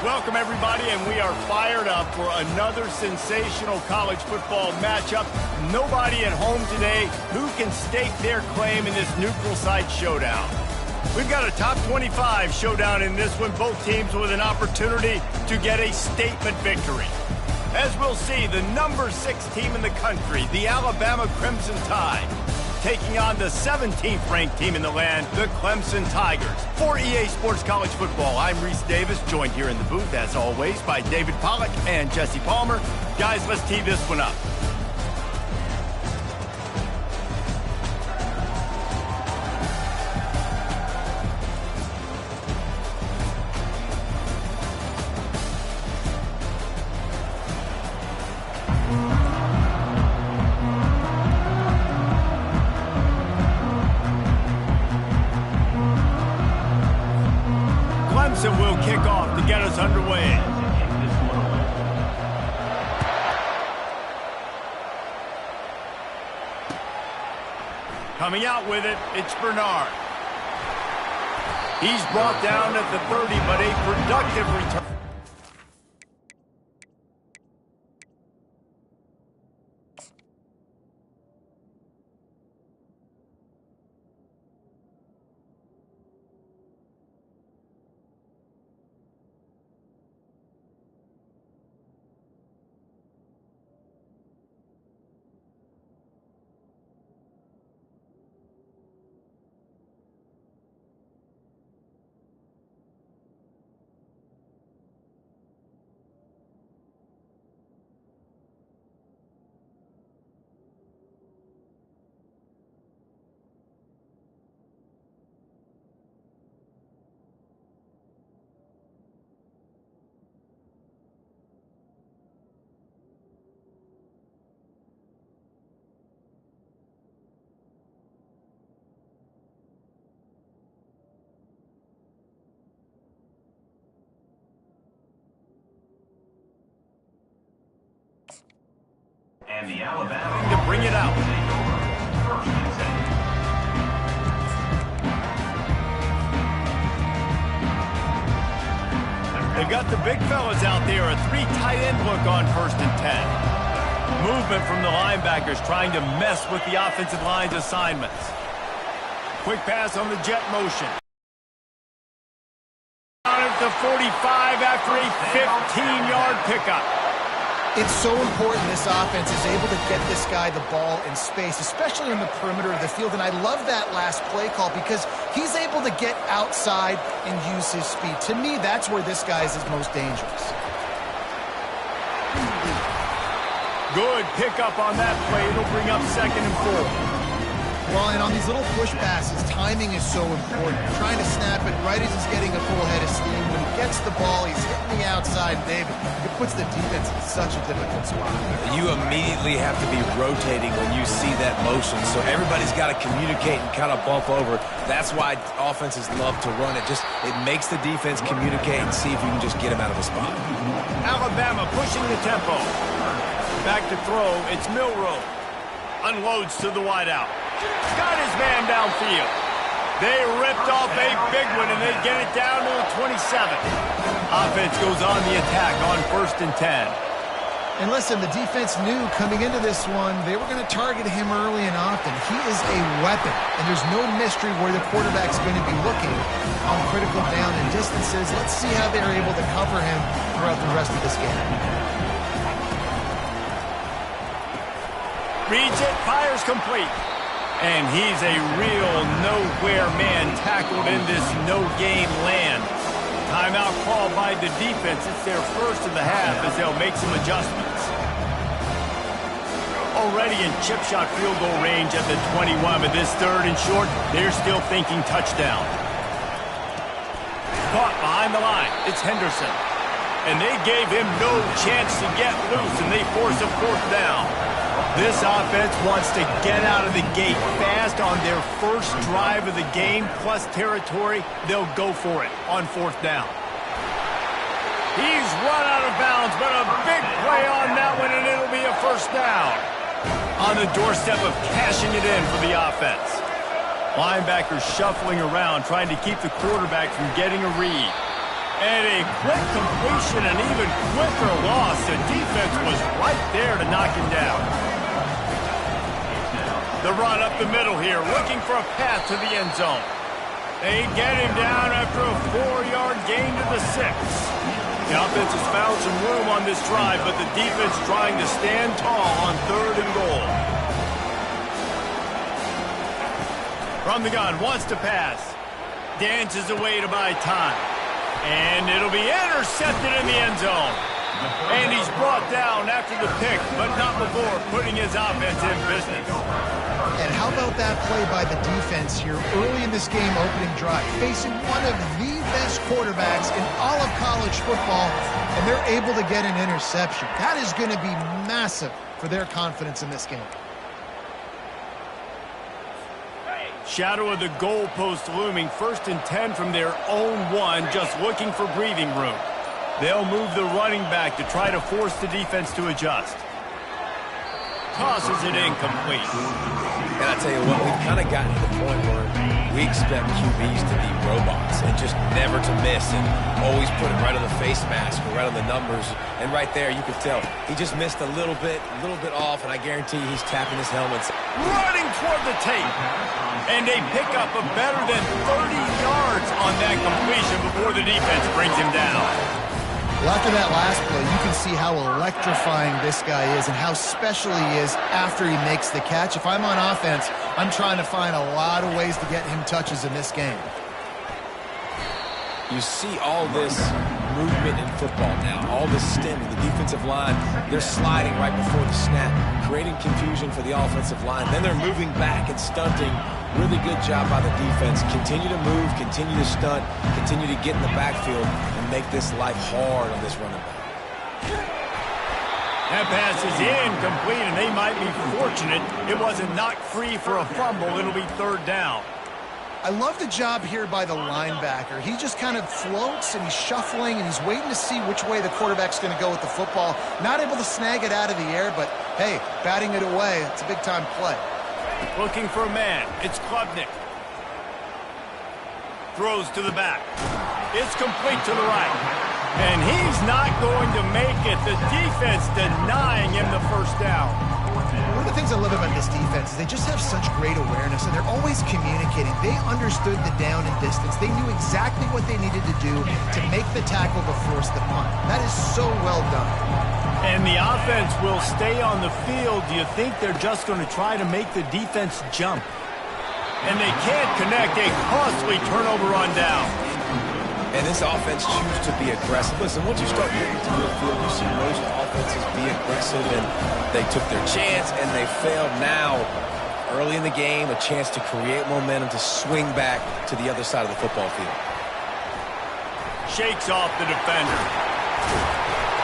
Welcome, everybody, and we are fired up for another sensational college football matchup. Nobody at home today who can stake their claim in this neutral site showdown. We've got a top 25 showdown in this one, both teams with an opportunity to get a statement victory. As we'll see, the number 6 team in the country, the Alabama Crimson Tide, taking on the 17th ranked team in the land, the Clemson Tigers. For EA Sports College Football, I'm Reese Davis, joined here in the booth, as always, by David Pollack and Jesse Palmer. Guys, let's tee this one up. Clemson will kick off to get us underway. Coming out with it, it's Bernard. He's brought down at the 30, but a productive return. And the Alabama to bring it out. They've got the big fellas out there, a 3 tight end look on 1st and 10. Movement from the linebackers trying to mess with the offensive line's assignments. Quick pass on the jet motion. Down at the 45 after a 15-yard pickup. It's so important this offense is able to get this guy the ball in space, especially in the perimeter of the field. And I love that last play call because he's able to get outside and use his speed. To me, that's where this guy is his most dangerous. Good pickup on that play. It'll bring up 2nd and 4. Well, and on these little push passes, timing is so important. Trying to snap it right as he's getting a full head of steam. When he gets the ball, he's hitting the outside. David, it puts the defense in such a difficult spot. You immediately have to be rotating when you see that motion. So everybody's got to communicate and kind of bump over. That's why offenses love to run it. It makes the defense communicate and see if you can just get him out of the spot. Alabama pushing the tempo. Back to throw. It's Milroe. Unloads to the wideout. Got his man downfield. They ripped off a big one, and they get it down to the 27. Offense goes on the attack on 1st and 10. And listen, the defense knew coming into this one, they were going to target him early and often. He is a weapon, and there's no mystery where the quarterback's going to be looking on critical down and distances. Let's see how they're able to cover him throughout the rest of this game. Reads it, fires complete. And he's a real nowhere man tackled in this no-gain land. Timeout called by the defense. It's their first of the half as they'll make some adjustments. Already in chip shot field goal range at the 21, but this 3rd and short, they're still thinking touchdown. Caught behind the line. It's Henderson. And they gave him no chance to get loose, and they force a 4th down. This offense wants to get out of the gate fast on their first drive of the game, plus territory. They'll go for it on 4th down. He's run out of bounds, but a big play on that one, and it'll be a 1st down. On the doorstep of cashing it in for the offense. Linebackers shuffling around, trying to keep the quarterback from getting a read. And a quick completion, an even quicker loss. The defense was right there to knock him down. The run up the middle here, looking for a path to the end zone. They get him down after a 4-yard gain to the 6. The offense has found some room on this drive, but the defense trying to stand tall on 3rd and goal. From the gun, wants to pass. Dances away to buy time. And it'll be intercepted in the end zone. And he's brought down after the pick, but not before putting his offense in business. And how about that play by the defense here early in this game opening drive, facing one of the best quarterbacks in all of college football, and they're able to get an interception. That is going to be massive for their confidence in this game. Shadow of the goalpost looming, 1st and 10 from their own 1, just looking for breathing room. They'll move the running back to try to force the defense to adjust. Tosses it incomplete. And I tell you what, we've kind of gotten to the point where we expect QBs to be robots and just never to miss and always put it right on the face mask or right on the numbers. And right there, you could tell he just missed a little bit off, and I guarantee he's tapping his helmet. Running toward the tape. And they pick up a better than 30 yards on that completion before the defense brings him down. Well, after that last play, you can see how electrifying this guy is and how special he is after he makes the catch. If I'm on offense, I'm trying to find a lot of ways to get him touches in this game. You see all this movement in football now, all this stemming. The defensive line, they're sliding right before the snap, creating confusion for the offensive line. Then they're moving back and stunting. Really good job by the defense. Continue to move, continue to stunt, continue to get in the backfield and make this life hard on this running back. That pass is incomplete, and they might be fortunate it wasn't knocked free for a fumble. It'll be 3rd down. I love the job here by the linebacker. He just kind of floats and he's shuffling and he's waiting to see which way the quarterback's going to go with the football. Not able to snag it out of the air, but hey, batting it away, it's a big-time play. Looking for a man. It's Klubnik. Throws to the back. It's complete to the right. And he's not going to make it. The defense denying him the 1st down. One of the things I love about this defense is they just have such great awareness, and they're always communicating. They understood the down and distance. They knew exactly what they needed to do to make the tackle to force the punt. That is so well done. And the offense will stay on the field. Do you think they're just going to try to make the defense jump? And they can't connect. A costly turnover on down. And this offense chooses to be aggressive. Listen, once you start getting to the field, you see most offenses be aggressive, and they took their chance, and they failed. Now, early in the game, a chance to create momentum, to swing back to the other side of the football field. Shakes off the defender.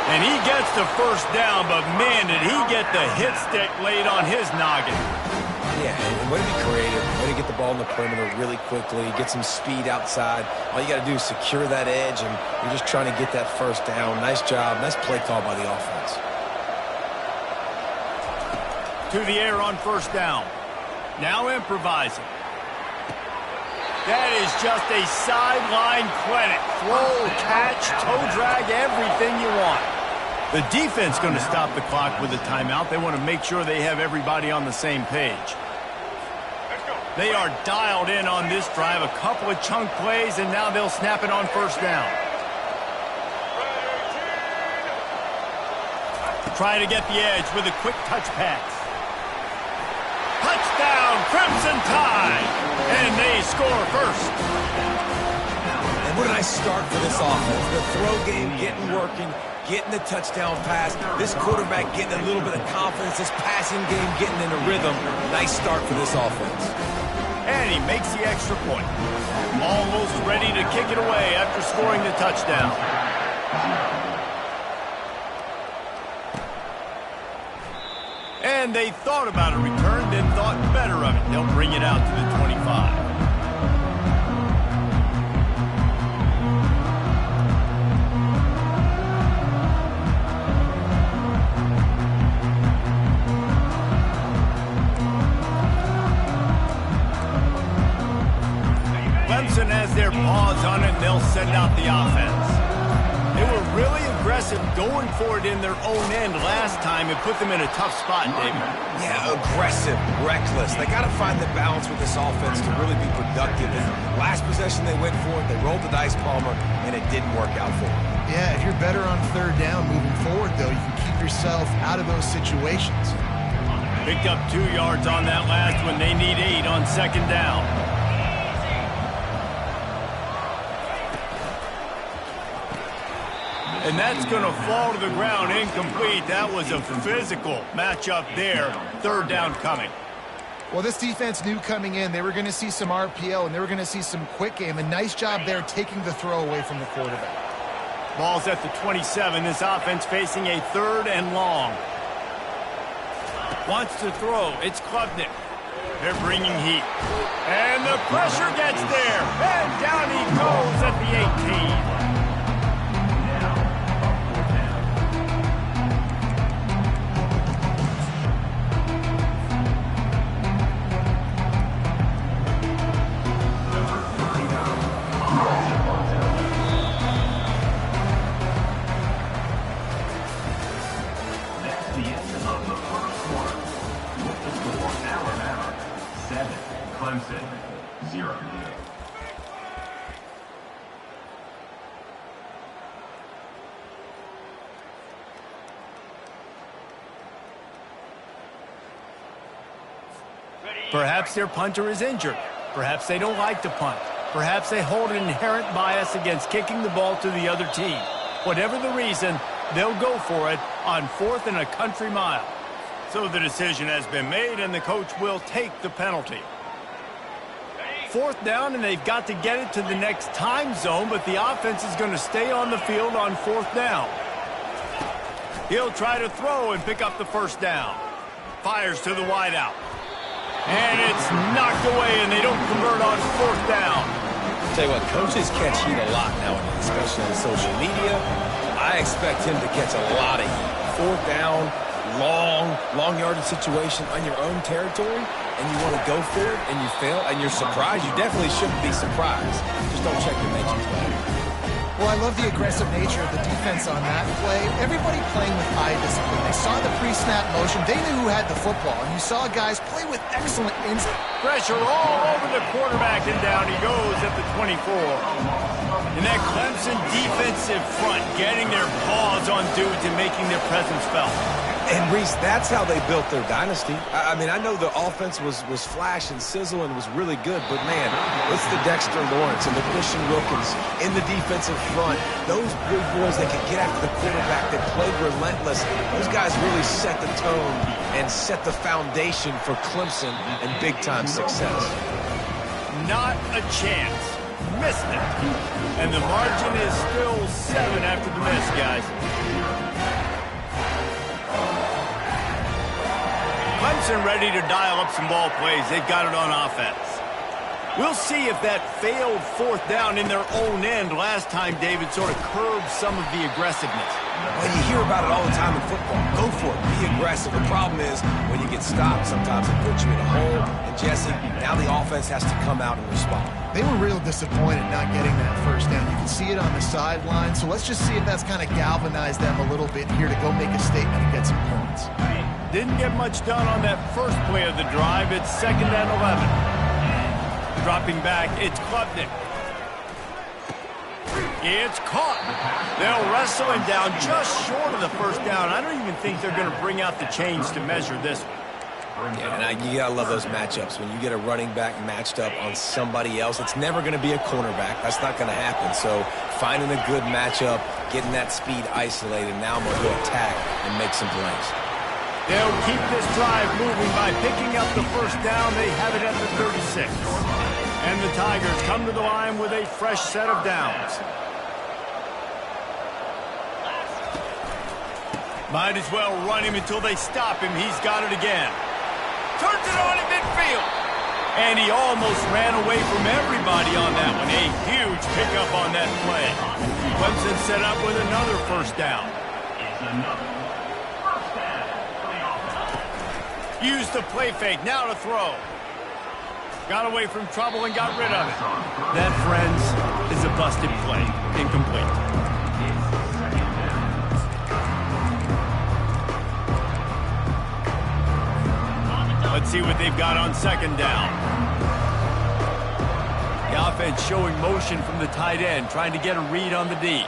And he gets the 1st down, but man, did he get the hit stick laid on his noggin. Yeah, and way to be creative, way to get the ball in the perimeter really quickly, get some speed outside. All you got to do is secure that edge, and you're just trying to get that 1st down. Nice job, nice play call by the offense. To the air on 1st down. Now improvising. That is just a sideline clinic. Throw, catch, toe drag, everything you want. The defense going to stop the clock with a timeout. They want to make sure they have everybody on the same page. They are dialed in on this drive. A couple of chunk plays, and now they'll snap it on 1st down. Trying to get the edge with a quick touch pass. Touchdown, Crimson Tide! And they score first. And what a nice start for this offense. The throw game working, getting the touchdown pass. This quarterback getting a little bit of confidence. This passing game getting in a rhythm. Nice start for this offense. And he makes the extra point. Almost ready to kick it away after scoring the touchdown. And they thought about a return, then thought better of it. They'll bring it out to the 25. Clemson has their paws on it, and they'll send out the offense. They were really aggressive going for it in their own end last time and put them in a tough spot, David. Yeah, aggressive, reckless. They got to find the balance with this offense to really be productive. And last possession they went for it, they rolled the dice, Palmer, and it didn't work out for them. Yeah, if you're better on third down moving forward, though, you can keep yourself out of those situations. Picked up 2 yards on that last one. They need 8 on second down. And that's going to fall to the ground incomplete. That was a physical matchup there. Third down coming. Well, this defense knew coming in they were going to see some RPO and they were going to see some quick game. A nice job there taking the throw away from the quarterback. Ball's at the 27. This offense facing a 3rd and long. Wants to throw. It's Klubnik. They're bringing heat. And the pressure gets there. And down he goes at the 18. Clemson, 0. Perhaps their punter is injured. Perhaps they don't like to punt. Perhaps they hold an inherent bias against kicking the ball to the other team. Whatever the reason, they'll go for it on 4th and a country mile. So the decision has been made, and the coach will take the penalty. 4th down, and they've got to get it to the next time zone, but the offense is going to stay on the field on 4th down. He'll try to throw and pick up the first down. Fires to the wideout. And it's knocked away, and they don't convert on 4th down. I'll tell you what, coaches catch heat a lot nowadays, especially on social media. I expect him to catch a lot of heat. 4th down, long yardage situation on your own territory, and you want to go for it, and you fail, and you're surprised. You definitely shouldn't be surprised. Just don't check your mentions, man. Well, I love the aggressive nature of the defense on that play. Everybody playing with eye discipline. They saw the pre-snap motion. They knew who had the football, and you saw guys play with excellent instinct. Pressure all over the quarterback, and down he goes at the 24. And that Clemson defensive front getting their paws on dudes and making their presence felt. And, Reese, that's how they built their dynasty. I mean, I know the offense was flash and sizzle and was really good, but, man, it's the Dexter Lawrence and the Christian Wilkins in the defensive front. Those big boys that can get after the quarterback, that played relentless, those guys really set the tone and set the foundation for Clemson and big-time success. Not a chance. Missed it. And the margin is still 7 after the miss, guys. Clemson ready to dial up some ball plays. They've got it on offense. We'll see if that failed 4th down in their own end last time, David, sort of curbed some of the aggressiveness. Well, you hear about it all the time in football. Go for it. Be aggressive. The problem is when you get stopped, sometimes it puts you in a hole. And, Jesse, now the offense has to come out and respond. They were real disappointed not getting that first down. You can see it on the sideline. So let's just see if that's kind of galvanized them a little bit here to go make a statement and get some points. Didn't get much done on that first play of the drive. It's 2nd and 11. Dropping back, it's Klubnik. It's caught. They'll wrestle him down just short of the first down. I don't even think they're going to bring out the chains to measure this one. Yeah, and you got to love those matchups. When you get a running back matched up on somebody else, it's never going to be a cornerback. That's not going to happen. So finding a good matchup, getting that speed isolated, now I'm going to go attack and make some plays. They'll keep this drive moving by picking up the first down. They have it at the 36. And the Tigers come to the line with a fresh set of downs. Might as well run him until they stop him. He's got it again. Turns it on at midfield. And he almost ran away from everybody on that one. A huge pickup on that play. Clemson set up with another first down. Used the play fake. Now to throw. Got away from trouble and got rid of it. That, friends, is a busted play. Incomplete. Let's see what they've got on second down. The offense showing motion from the tight end, trying to get a read on the D.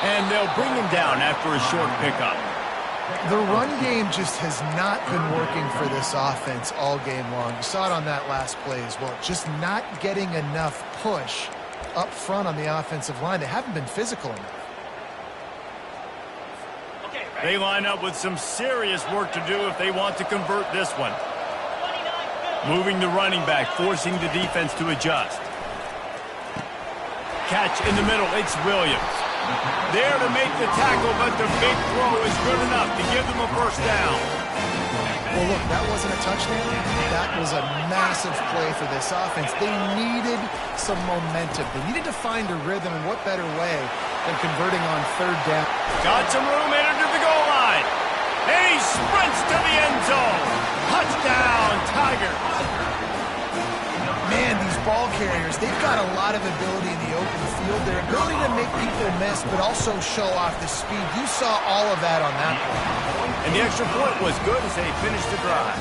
And they'll bring him down after a short pickup. The run game just has not been working for this offense all game long. You saw it on that last play as well. Just not getting enough push up front on the offensive line. They haven't been physical enough. They line up with some serious work to do if they want to convert this one. Moving the running back, forcing the defense to adjust. Catch in the middle, it's Williams. There to make the tackle, but the big throw is good enough to give them a first down. Well, look, that wasn't a touchdown. That was a massive play for this offense. They needed some momentum. They needed to find a rhythm, and what better way than converting on third down. Got some room, entered to the goal line. And he sprints to the end zone. Touchdown, Tigers. Man, these ball carriers, they've got a lot of ability in the open field. Their ability to make people miss, but also show off the speed. You saw all of that on that play. And the extra point was good as they finished the drive.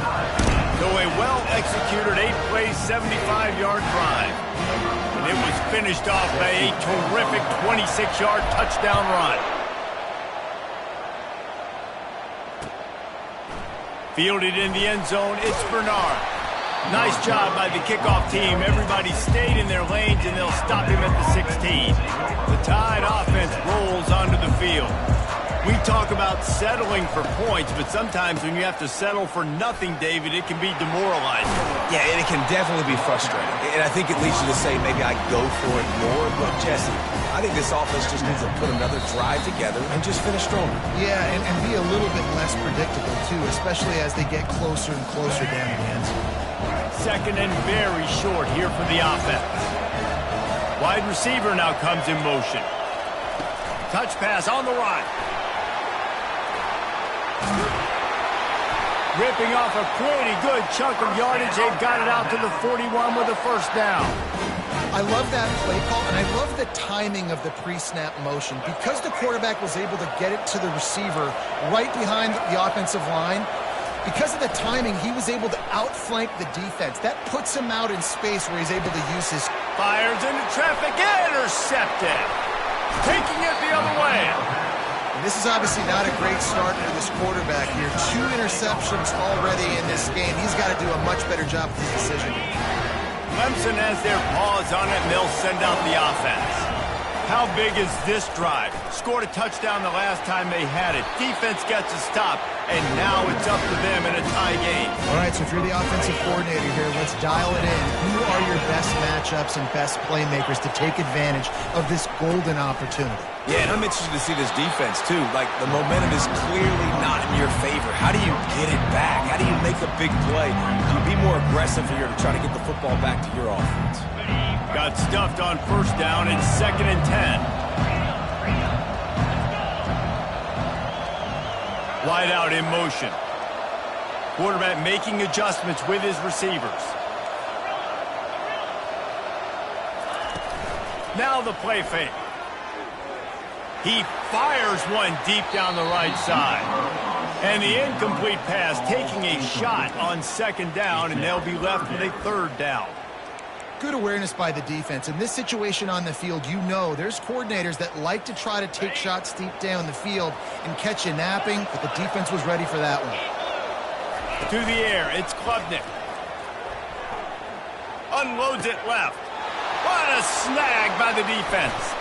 So a well-executed 8-play, 75-yard drive. And it was finished off by a terrific 26-yard touchdown run. Fielded in the end zone, it's Bernard. Nice job by the kickoff team. Everybody stayed in their lanes, and they'll stop him at the 16. The Tide offense rolls onto the field. We talk about settling for points, but sometimes when you have to settle for nothing, David, it can be demoralizing. Yeah, and it can definitely be frustrating. And I think it leads you to say maybe I go for it more. But, Jesse, I think this offense just needs to put another drive together and just finish stronger. Yeah, and be a little bit less predictable, too, especially as they get closer and closer down the end zone. Second and very short here for the offense. Wide receiver now comes in motion. Touch pass on the right. Ripping off a pretty good chunk of yardage. They've got it out to the 41 with a first down. I love that play call, and I love the timing of the pre-snap motion. Because the quarterback was able to get it to the receiver right behind the offensive line, because of the timing, he was able to outflank the defense. That puts him out in space where he's able to use his... Fires into traffic, intercepted. Taking it the other way. And this is obviously not a great start for this quarterback here. 2 interceptions already in this game. He's got to do a much better job with his decision. Clemson has their paws on it, and they'll send out the offense. How big is this drive? Scored a touchdown the last time they had it. Defense gets a stop, and now it's up to them in a tie game. All right, so if you're the offensive coordinator here, let's dial it in. Who are your best matchups and best playmakers to take advantage of this golden opportunity? Yeah, and I'm interested to see this defense, too. Like, the momentum is clearly not in your favor. How do you get it back? How do you make a big play? Do you be more aggressive here to try to get the football back to your offense? Got stuffed on first down. It's 2nd and 10. Wide out in motion. Quarterback making adjustments with his receivers. Now the play fake. He fires one deep down the right side. And the incomplete pass taking a shot on 2nd down, and they'll be left with a 3rd down. Good awareness by the defense. In this situation on the field, you know there's coordinators that like to try to take shots deep down the field and catch you napping, but the defense was ready for that one. To the air, it's Klubnik. Unloads it left. What a snag by the defense.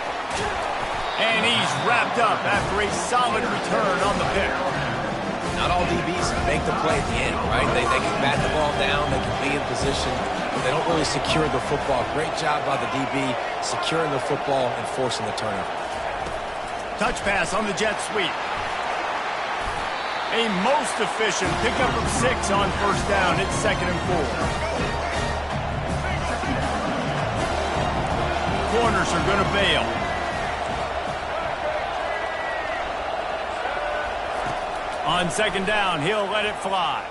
And he's wrapped up after a solid return on the pick. Not all DBs make the play at the end, right? They can bat the ball down, they can be in position, but they don't really secure the football. Great job by the DB securing the football and forcing the turnover. Touch pass on the jet sweep. A most efficient pickup of 6 on first down. It's 2nd and 4. Corners are going to bail. On 2nd down, he'll let it fly.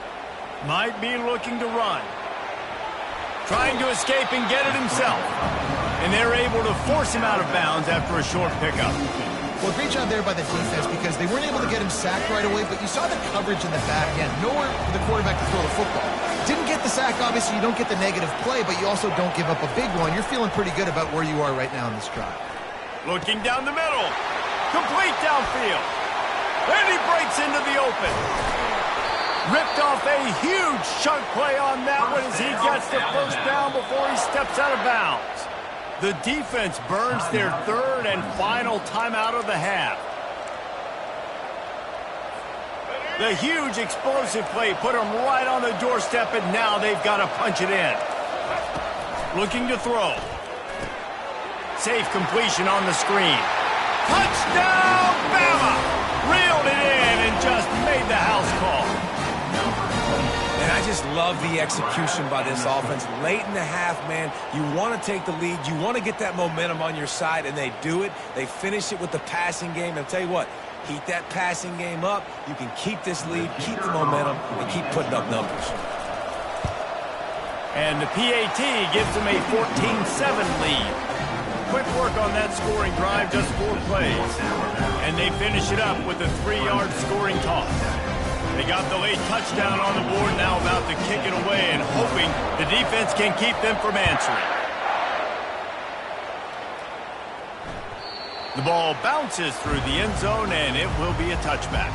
Might be looking to run. Trying to escape and get it himself. And they're able to force him out of bounds after a short pickup. Well, great job there by the defense because they weren't able to get him sacked right away, but you saw the coverage in the back end. Nowhere for the quarterback to throw the football. Didn't get the sack, obviously. You don't get the negative play, but you also don't give up a big one. You're feeling pretty good about where you are right now in this drive. Looking down the middle. Complete downfield. And he breaks into the open. Ripped off a huge chunk play on that one as he gets the first down before he steps out of bounds. The defense burns their third and final timeout of the half. The huge explosive play put them right on the doorstep, and now they've got to punch it in. Looking to throw. Safe completion on the screen. Touchdown, Bama! Reeled it in and just made the house call. And I just love the execution by this offense. Late in the half, man, you want to take the lead. You want to get that momentum on your side, and they do it. They finish it with the passing game. And I'll tell you what, keep that passing game up. You can keep this lead, keep the momentum, and keep putting up numbers. And the PAT gives them a 14-7 lead. Quick work on that scoring drive, just 4 plays. And they finish it up with a 3-yard scoring toss. They got the late touchdown on the board, now about to kick it away and hoping the defense can keep them from answering. The ball bounces through the end zone, and it will be a touchback.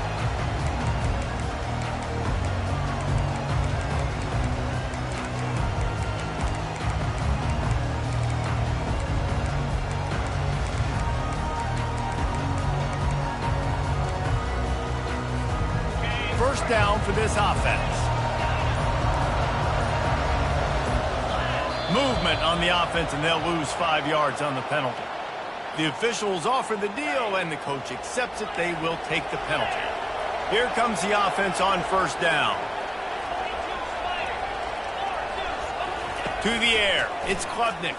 First down for this offense. Movement on the offense, and they'll lose 5 yards on the penalty. The officials offer the deal, and the coach accepts it. They will take the penalty. Here comes the offense on first down. To the air. It's Klubnik.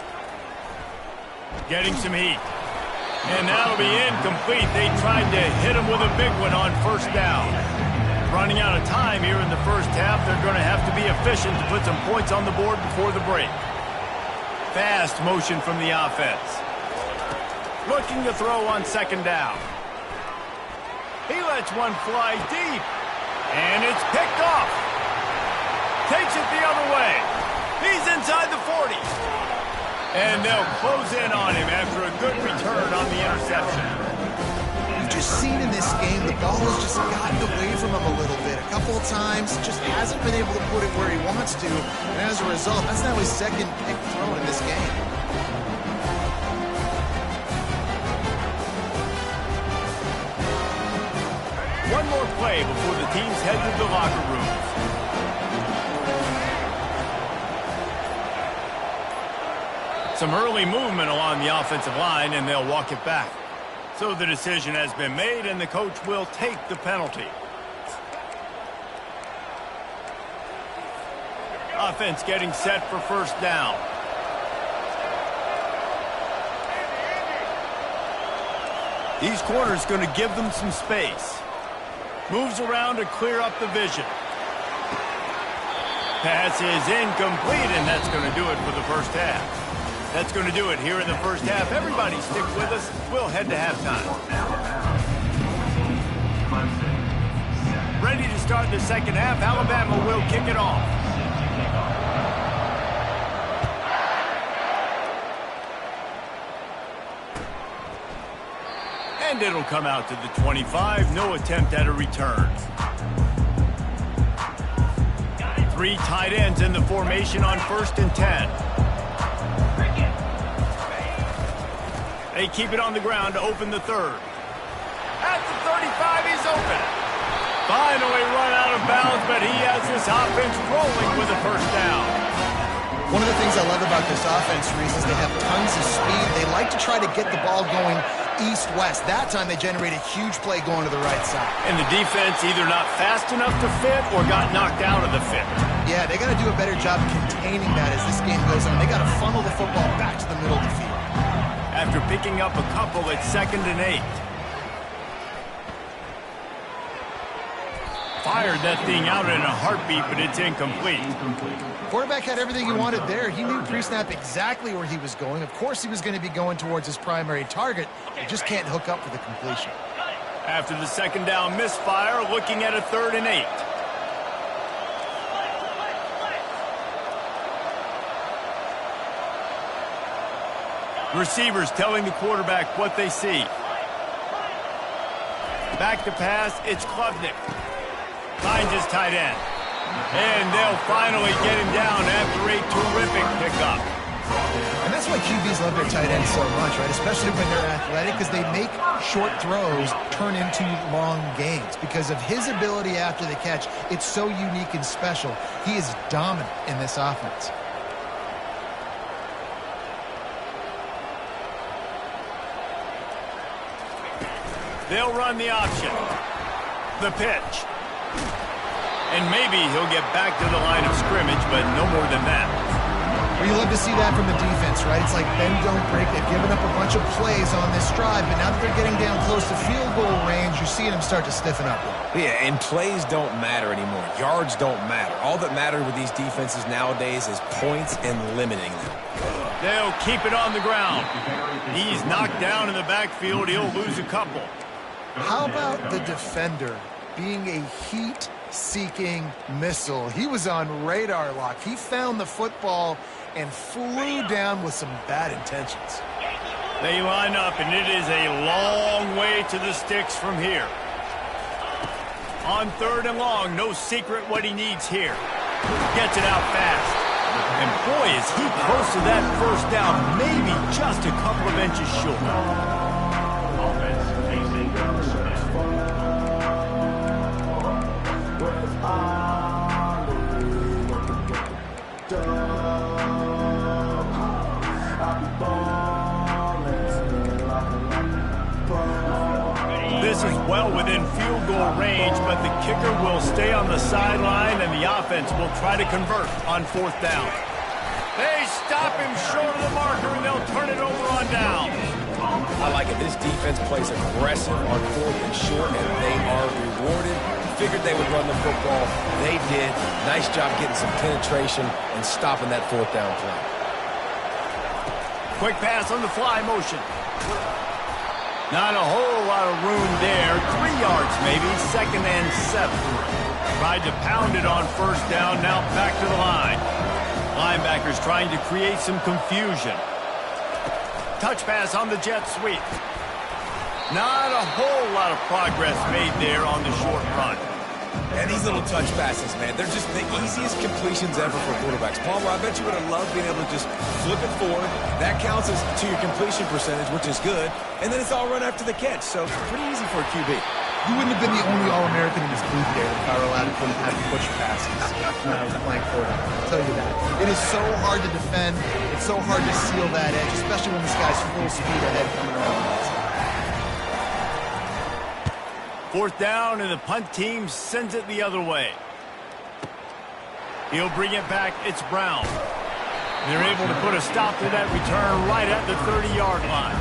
Getting some heat. And that'll be incomplete. They tried to hit him with a big one on first down. Running out of time here in the first half. They're going to have to be efficient to put some points on the board before the break. Fast motion from the offense. Looking to throw on second down. He lets one fly deep. And it's picked off. Takes it the other way. He's inside the 40. And they'll close in on him after a good return on the interception. You've just seen in this game, the ball has just gotten away from him a little bit. A couple of times, just hasn't been able to put it where he wants to. And as a result, that's now his second pick throw in this game. One more play before the teams head to the locker rooms. Some early movement along the offensive line, and they'll walk it back. So the decision has been made, and the coach will take the penalty. Offense getting set for first down. These corners going to give them some space. Moves around to clear up the vision. Pass is incomplete, and that's going to do it for the first half. That's going to do it here in the first half. Everybody stick with us. We'll head to halftime. Ready to start the second half. Alabama will kick it off. And it'll come out to the 25. No attempt at a return. 3 tight ends in the formation on 1st and 10. They keep it on the ground to open the third. At the 35, he's open. Finally run out of bounds, but he has this offense rolling with a first down. One of the things I love about this offense, Reese, is they have tons of speed. They like to try to get the ball going east-west. That time they generate a huge play going to the right side. And the defense either not fast enough to fit or got knocked out of the fit. Yeah, they got to do a better job containing that as this game goes on. They got to funnel the football back to the middle of the field. After picking up a couple, it's 2nd and 8. fired that thing out in a heartbeat, but it's incomplete. Quarterback had everything he wanted there. He knew pre-snap exactly where he was going. Of course he was going to be going towards his primary target. He just can't hook up for the completion. After the second down misfire, looking at a 3rd and 8. Receivers telling the quarterback what they see. Back to pass, it's Klubnik. Finds his tight end. And they'll finally get him down after a terrific pickup. And that's why QBs love their tight ends so much, right? Especially when they're athletic, because they make short throws turn into long gains. Because of his ability after the catch, it's so unique and special. He is dominant in this offense. They'll run the option. The pitch. And maybe he'll get back to the line of scrimmage, but no more than that. Well, you love to see that from the defense, right? It's like bend, don't break. They've given up a bunch of plays on this drive, but now that they're getting down close to field goal range, you're seeing them start to stiffen up. Yeah, and plays don't matter anymore. Yards don't matter. All that matters with these defenses nowadays is points and limiting them. They'll keep it on the ground. He's knocked down in the backfield. He'll lose a couple. How about the defender being a heat-seeking missile? He was on radar lock. He found the football and flew down with some bad intentions. They line up, and it is a long way to the sticks from here. On 3rd and long, no secret what he needs here. Gets it out fast. And boy, is he close to that first down, maybe just a couple of inches short. This is well within field goal range, but the kicker will stay on the sideline, and the offense will try to convert on 4th down. They stop him short of the marker, and they'll turn it over on down. I like it. This defense plays aggressive on 4th and short, and they are rewarded. Figured they would run the football. They did. Nice job getting some penetration and stopping that 4th down play. Quick pass on the fly motion. Not a whole lot of room there. 3 yards maybe, 2nd and 7. Tried to pound it on 1st down, now back to the line. Linebackers trying to create some confusion. Touch pass on the jet sweep. Not a whole lot of progress made there on the short run. And these little touch passes, man, they're just the easiest completions ever for quarterbacks. Palmer, I bet you would have loved being able to just flip it forward. That counts as to your completion percentage, which is good. And then it's all run after the catch, so pretty easy for a QB. You wouldn't have been the only All-American in this booth there if I were allowed to have push passes when I was playing quarterback. I'll tell you that. It is so hard to defend. It's so hard to seal that edge, especially when this guy's full speed ahead coming around. 4th down, and the punt team sends it the other way. He'll bring it back. It's Brown. They're able to put a stop to that return right at the 30-yard line.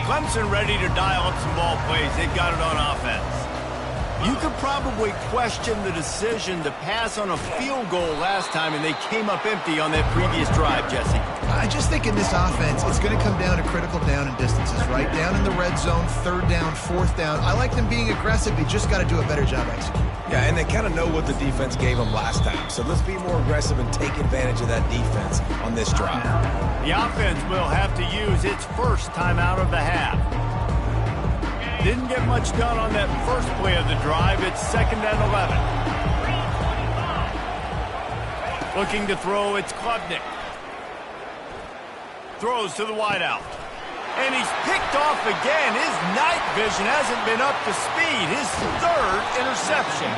Clemson ready to dial up some ball plays. They've got it on offense. You could probably question the decision to pass on a field goal last time, and they came up empty on that previous drive, Jesse. I just think in this offense, it's going to come down to critical down and distances, right? Down in the red zone, 3rd down, 4th down. I like them being aggressive. They just got to do a better job executing. Yeah, and they kind of know what the defense gave them last time. So let's be more aggressive and take advantage of that defense on this drive. The offense will have to use its first timeout of the half. Didn't get much done on that first play of the drive. It's 2nd and 11. Looking to throw, it's Klubnik. Throws to the wideout. And he's picked off again. His night vision hasn't been up to speed. His 3rd interception.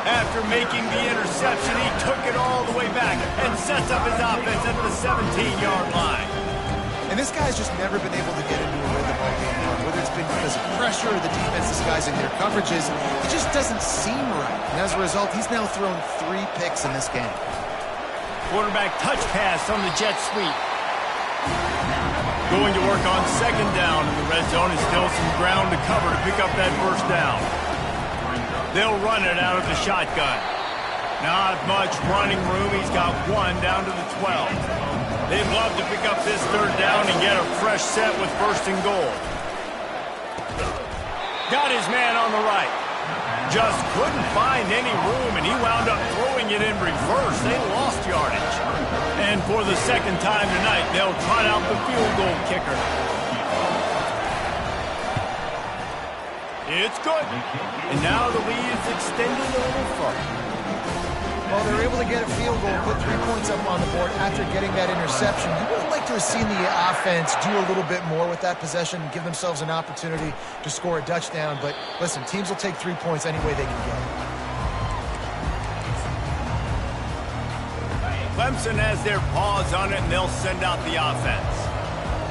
After making the interception, he took it all the way back and sets up his offense at the 17-yard line. And this guy's just never been able to get into a rhythm all game long. Whether it's been because of pressure or the defense disguising their coverages, it just doesn't seem right. And as a result, he's now thrown 3 picks in this game. Quarterback touch pass on the jet sweep. Going to work on second down in the red zone, and still some ground to cover to pick up that first down. They'll run it out of the shotgun. Not much running room. He's got 1 down to the 12. They'd love to pick up this third down and get a fresh set with first and goal. Got his man on the right. Just couldn't find any room, and he wound up throwing it in reverse. They lost yardage. And for the second time tonight, they'll trot out the field goal kicker. It's good. And now the lead is extended a little further. Well, they're able to get a field goal, put 3 points up on the board after getting that interception. You would have liked to have seen the offense do a little bit more with that possession and give themselves an opportunity to score a touchdown. But listen, teams will take 3 points any way they can get it. Clemson has their paws on it, and they'll send out the offense.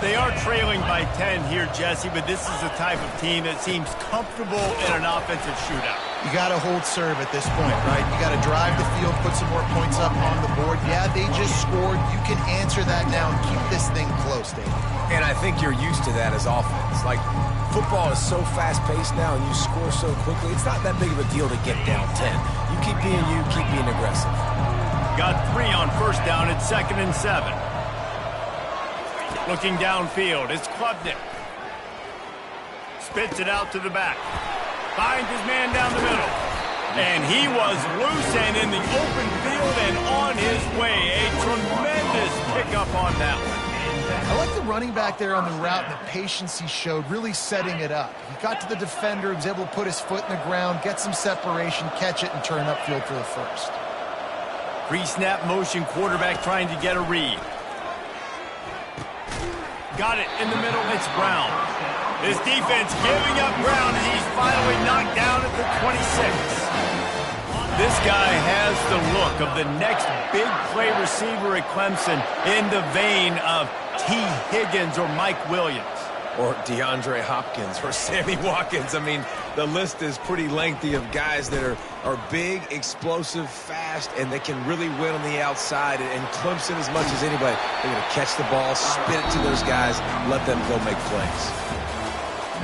They are trailing by 10 here, Jesse, but this is the type of team that seems comfortable in an offensive shootout. You got to hold serve at this point, right? You got to drive the field, put some more points up on the board. Yeah, they just scored. You can answer that now and keep this thing close, Dave. And I think you're used to that as offense. Like, football is so fast-paced now, and you score so quickly, it's not that big of a deal to get down 10. You keep being aggressive. Got 3 on first down at 2nd and 7. Looking downfield, it's Klubnik. Spits it out to the back. Finds his man down the middle. And he was loose and in the open field and on his way. A tremendous pickup on that one. I like the running back there on the route and the patience he showed, really setting it up. He got to the defender, he was able to put his foot in the ground, get some separation, catch it, and turn upfield for the first. Pre-snap motion, quarterback trying to get a read. Got it in the middle, it's Brown. His defense giving up ground as he's finally knocked down at the 26. This guy has the look of the next big play receiver at Clemson in the vein of T. Higgins or Mike Williams. Or DeAndre Hopkins or Sammy Watkins. I mean, the list is pretty lengthy of guys that are big, explosive, fast, and they can really win on the outside. And Clemson, as much as anybody, they're going to catch the ball, spit it to those guys, let them go make plays.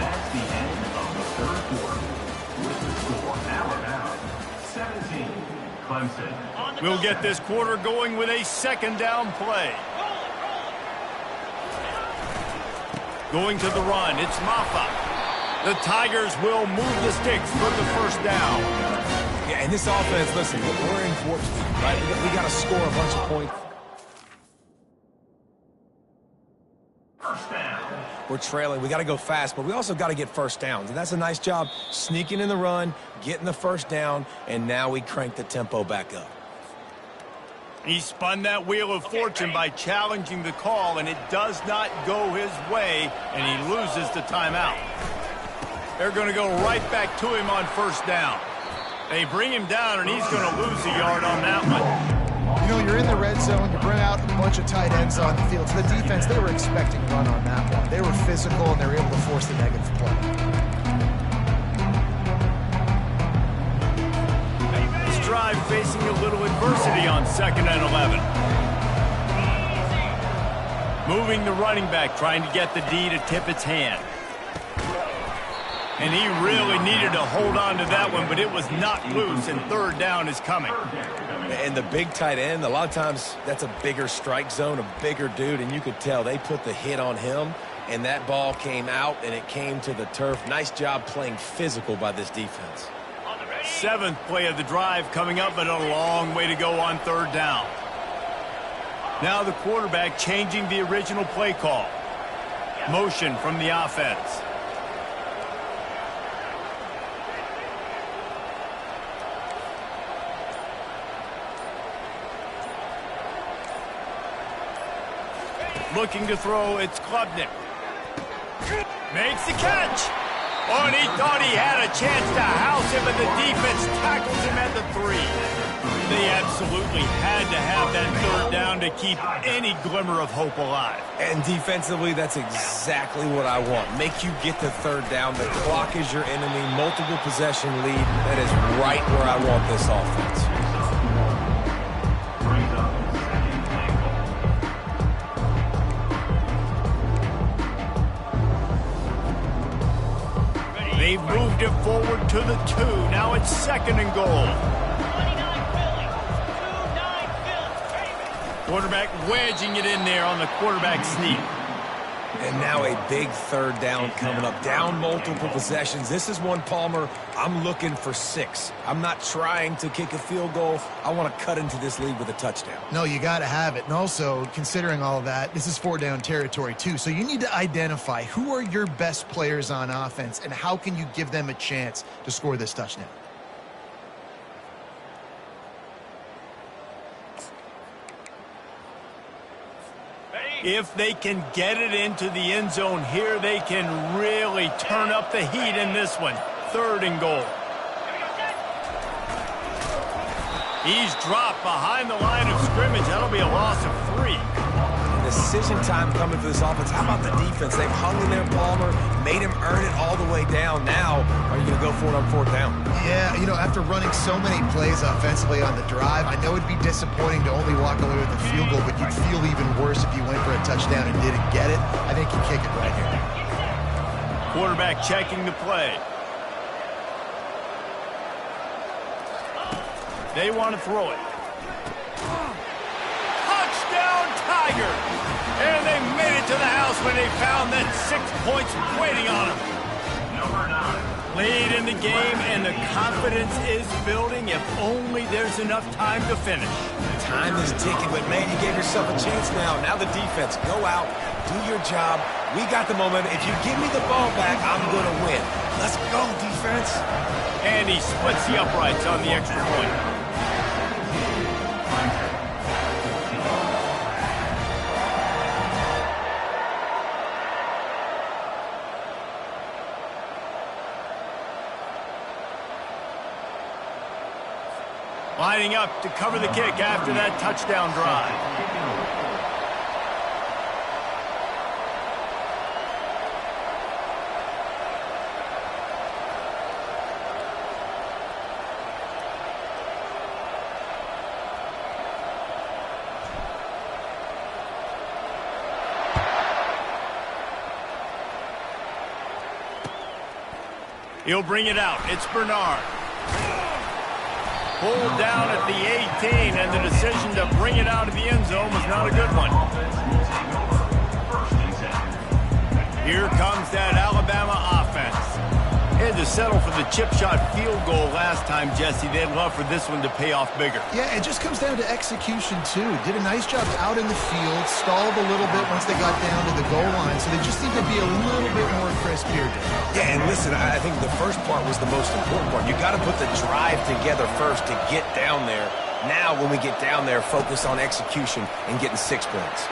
That's the end of the third quarter. With the score Alabama 17, Clemson. We'll get this quarter going with a second down play. Going to the run, it's Maffa. The Tigers will move the sticks for the first down. Yeah, and this offense, listen, we're in warp speed, right? We got to score a bunch of points. First down. We're trailing. We got to go fast, but we also got to get first downs. And that's a nice job sneaking in the run, getting the first down, and now we crank the tempo back up. He spun that wheel of fortune by challenging the call, and it does not go his way, and he loses the timeout. They're going to go right back to him on first down. They bring him down, and he's going to lose a yard on that one. You know, you're in the red zone, you bring out a bunch of tight ends on the field. So the defense, they were expecting run on that one. They were physical, and they were able to force the negative play. Drive facing a little adversity on 2nd and 11. Moving the running back, trying to get the D to tip its hand. And he really needed to hold on to that one, but it was not loose, and third down is coming. And the big tight end, a lot of times that's a bigger strike zone, a bigger dude, and you could tell they put the hit on him, and that ball came out, and it came to the turf. Nice job playing physical by this defense. 7th play of the drive coming up, but a long way to go on third down. Now the quarterback changing the original play call. Motion from the offense. Looking to throw, it's Klubnik. Makes the catch. Oh, and he thought he had a chance to house him, and the defense tackles him at the 3. They absolutely had to have that third down to keep any glimmer of hope alive. And defensively, that's exactly what I want. Make you get the third down. The clock is your enemy. Multiple possession lead. That is right where I want this offense. They've moved it forward to the 2. Now it's 2nd and goal. Quarterback wedging it in there on the quarterback sneak. And now a big third down coming up. Down multiple possessions. This is one, Palmer, I'm looking for 6. I'm not trying to kick a field goal. I want to cut into this lead with a touchdown. No, you got to have it. And also, considering all of that, this is 4-down territory too. So you need to identify who are your best players on offense and how can you give them a chance to score this touchdown. If they can get it into the end zone here, they can really turn up the heat in this one. 3rd and goal. He's dropped behind the line of scrimmage. That'll be a loss of 3. Decision time coming for this offense. How about the defense? They've hung in there, Palmer, made him earn it all the way down. Now, are you going to go for it on 4th down? Yeah, you know, after running so many plays offensively on the drive, I know it'd be disappointing to only walk away with a field goal, but you'd feel even worse if you went for a touchdown and didn't get it. I think you kick it right here. Quarterback checking the play. They want to throw it. Touchdown, Tiger! And they made it to the house when they found that 6 points waiting on them. Number 9. Lead in the game, and the confidence is building if only there's enough time to finish. Time is ticking, but man, you gave yourself a chance now. Now the defense, go out, do your job. We got the momentum. If you give me the ball back, I'm going to win. Let's go, defense. And he splits the uprights on the extra point. Lining up to cover the kick after that touchdown drive. He'll bring it out. It's Bernard. Pulled down at the 18, and the decision to bring it out of the end zone was not a good one. Here comes that Alabama offense. Had to settle for the chip shot field goal last time, Jesse. They'd love for this one to pay off bigger. Yeah, it just comes down to execution, too. Did a nice job out in the field, stalled a little bit once they got down to the goal line, so they just need to be a little bit more crisp here, Dave. Yeah, and listen, I think the first part was the most important part. You got to put the drive together first to get down there. Now, when we get down there, focus on execution and getting 6 points.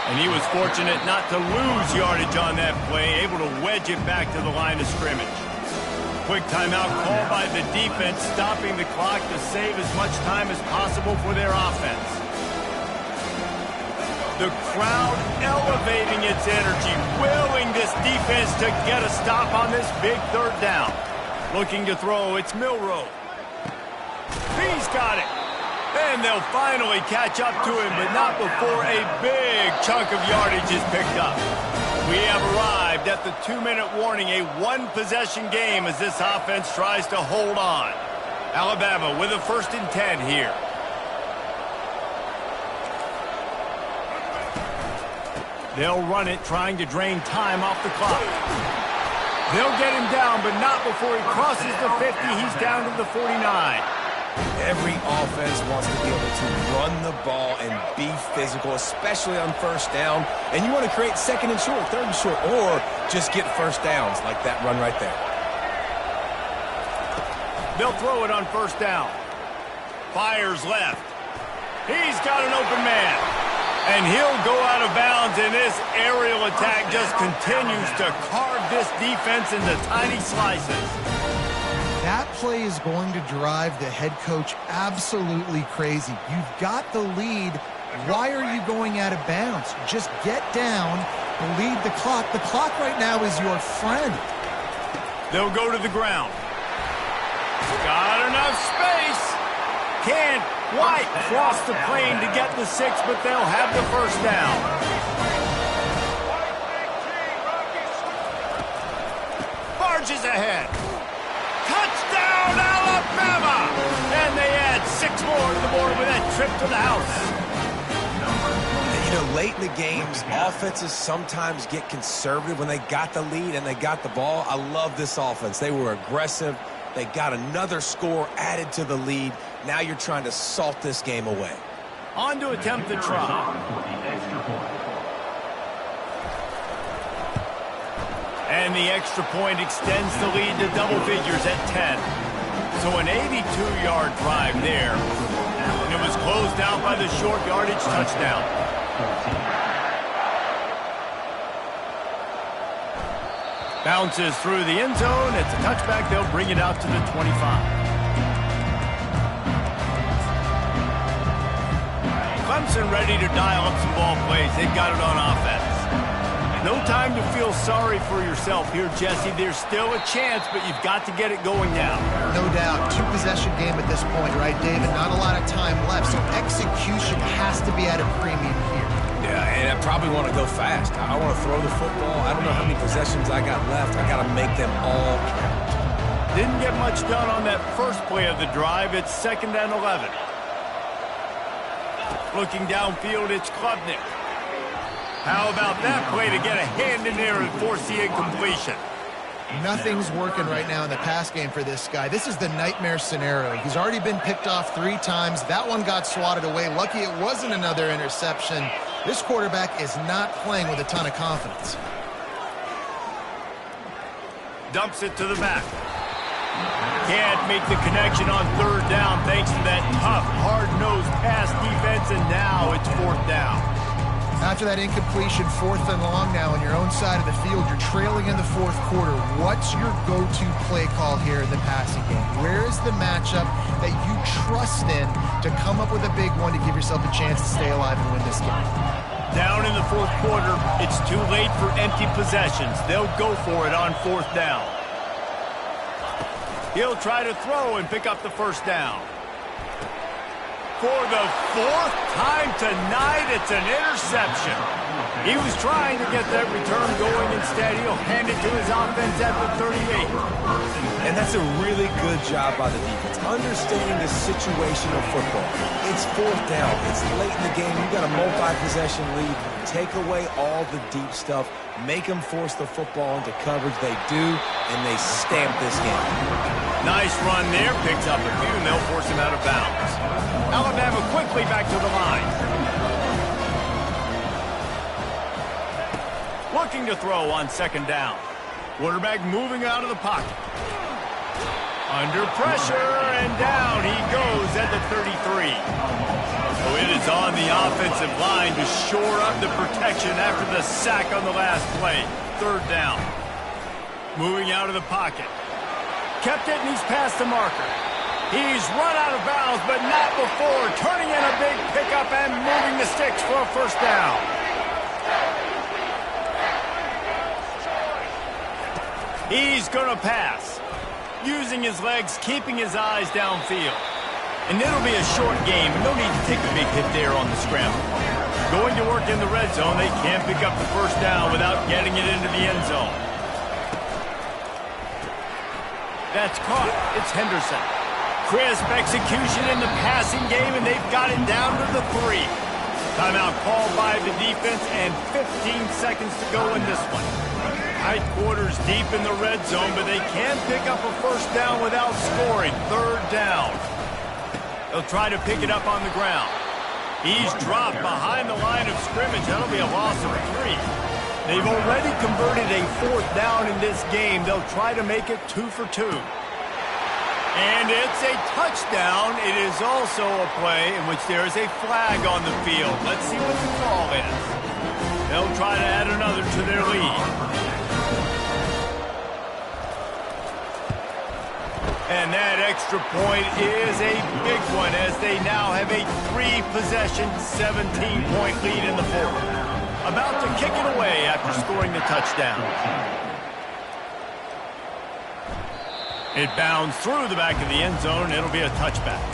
And he was fortunate not to lose yardage on that play, able to wedge it back to the line of scrimmage. Quick timeout called by the defense, stopping the clock to save as much time as possible for their offense. The crowd elevating its energy, willing this defense to get a stop on this big third down. Looking to throw, it's Milroe. He's got it. And they'll finally catch up to him, but not before a big chunk of yardage is picked up. We have arrived at the 2-minute warning, a one-possession game as this offense tries to hold on. Alabama with a 1st and 10 here. They'll run it, trying to drain time off the clock. They'll get him down, but not before he crosses the 50. He's down to the 49. Every offense wants to be able to run the ball and be physical, especially on 1st down. And you want to create 2nd and short, 3rd and short, or just get 1st downs like that run right there. They'll throw it on 1st down. Fires left. He's got an open man. And he'll go out of bounds, and this aerial attack just continues to carve this defense into tiny slices. That play is going to drive the head coach absolutely crazy. You've got the lead. Why are you going out of bounds? Just get down, lead the clock. The clock right now is your friend. They'll go to the ground. Got enough space. Can't quite cross the plane to get the 6, but they'll have the first down. Barges ahead. Touchdown, Alabama! And they add 6 more to the board with that trip to the house. You know, late in the games, offenses sometimes get conservative when they got the lead and they got the ball. I love this offense. They were aggressive. They got another score added to the lead. Now you're trying to salt this game away. On to attempt the try. And the extra point extends the lead to double figures at 10. So an 82-yard drive there. And it was closed out by the short yardage touchdown. Bounces through the end zone. It's a touchback. They'll bring it out to the 25. Clemson ready to dial up some ball plays. They've got it on offense. No time to feel sorry for yourself here, Jesse. There's still a chance, but you've got to get it going now. No doubt. 2-possession game at this point, right, David? Not a lot of time left, so execution has to be at a premium here. Yeah, and I probably want to go fast. I want to throw the football. I don't know how many possessions I got left. I got to make them all count. Didn't get much done on that first play of the drive. It's 2nd and 11. Looking downfield, it's Klubnik. How about that play to get a hand in there and force the incompletion? Nothing's working right now in the pass game for this guy. This is the nightmare scenario. He's already been picked off 3 times. That one got swatted away. Lucky it wasn't another interception. This quarterback is not playing with a ton of confidence. Dumps it to the back. Can't make the connection on 3rd down thanks to that tough, hard-nosed pass defense, and now it's 4th down. After that incompletion, 4th and long now on your own side of the field, you're trailing in the 4th quarter. What's your go-to play call here in the passing game? Where is the matchup that you trust in to come up with a big one to give yourself a chance to stay alive and win this game? Down in the 4th quarter, it's too late for empty possessions. They'll go for it on 4th down. He'll try to throw and pick up the first down. For the 4th time tonight, it's an interception. He was trying to get that return going. Instead, he'll hand it to his offense at the 38. And that's a really good job by the defense, understanding the situation of football. It's 4th down. It's late in the game. You've got a multi-possession lead. Take away all the deep stuff. Make them force the football into coverage. They do, and they stamp this game. Nice run there. Picks up a few, and they'll force him out of bounds. Alabama quickly back to the line. Looking to throw on 2nd down. Quarterback moving out of the pocket. Under pressure, and down he goes at the 33. So it is on the offensive line to shore up the protection after the sack on the last play. 3rd down. Moving out of the pocket. Kept it, and he's past the marker. He's run out of bounds, but not before turning in a big pickup and moving the sticks for a first down. He's going to pass. Using his legs, keeping his eyes downfield. And it'll be a short game. No need to take a big hit there on the scramble. Going to work in the red zone. They can't pick up the first down without getting it into the end zone. That's caught. It's Henderson. Crisp execution in the passing game, and they've got it down to the 3. Timeout called by the defense, and 15 seconds to go in this one. Tight quarters deep in the red zone, but they can pick up a first down without scoring. 3rd down. They'll try to pick it up on the ground. He's dropped behind the line of scrimmage. That'll be a loss of 3. They've already converted a 4th down in this game. They'll try to make it 2 for 2. And it's a touchdown. It is also a play in which there is a flag on the field. Let's see what the call is. They'll try to add another to their lead. And that extra point is a big one as they now have a 3-possession, 17-point lead in the fourth. About to kick it away after scoring the touchdown. It bounds through the back of the end zone. It'll be a touchback.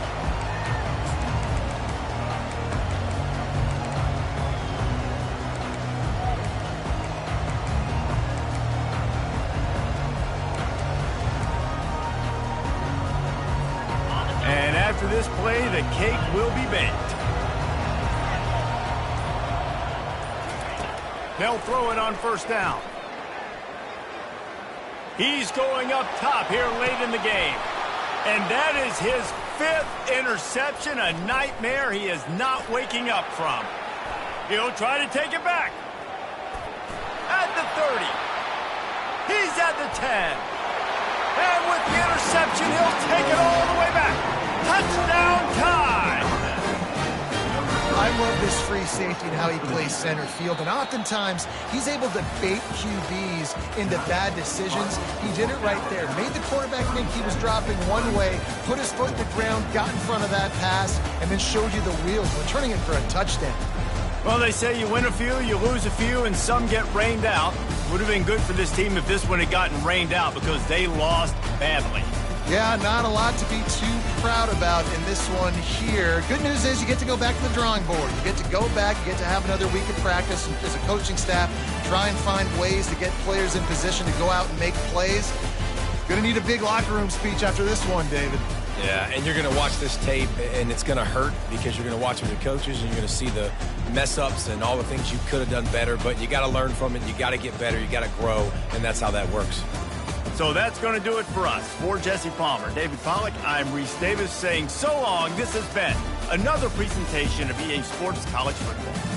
And after this play, the cake will be baked. They'll throw it on first down. He's going up top here late in the game. And that is his 5th interception, a nightmare he is not waking up from. He'll try to take it back. At the 30. He's at the 10. And with the interception, he'll take it all the way back. Touchdown time! I love this free safety and how he plays center field, and oftentimes he's able to bait QBs into bad decisions. He did it right there. Made the quarterback think he was dropping one way, put his foot in the ground, got in front of that pass, and then showed you the wheels, returning it for a touchdown. Well, they say you win a few, you lose a few, and some get rained out. Would have been good for this team if this one had gotten rained out because they lost badly. Yeah, not a lot to be too proud about in this one here. Good news is you get to go back to the drawing board. You get to go back, you get to have another week of practice as a coaching staff, try and find ways to get players in position to go out and make plays. Going to need a big locker room speech after this one, David. Yeah, and you're going to watch this tape, and it's going to hurt because you're going to watch it with the coaches, and you're going to see the mess-ups and all the things you could have done better, but you got to learn from it. You got to get better. You got to grow, and that's how that works. So that's going to do it for us. For Jesse Palmer, David Pollack, I'm Reese Davis saying so long. This has been another presentation of EA Sports College Football.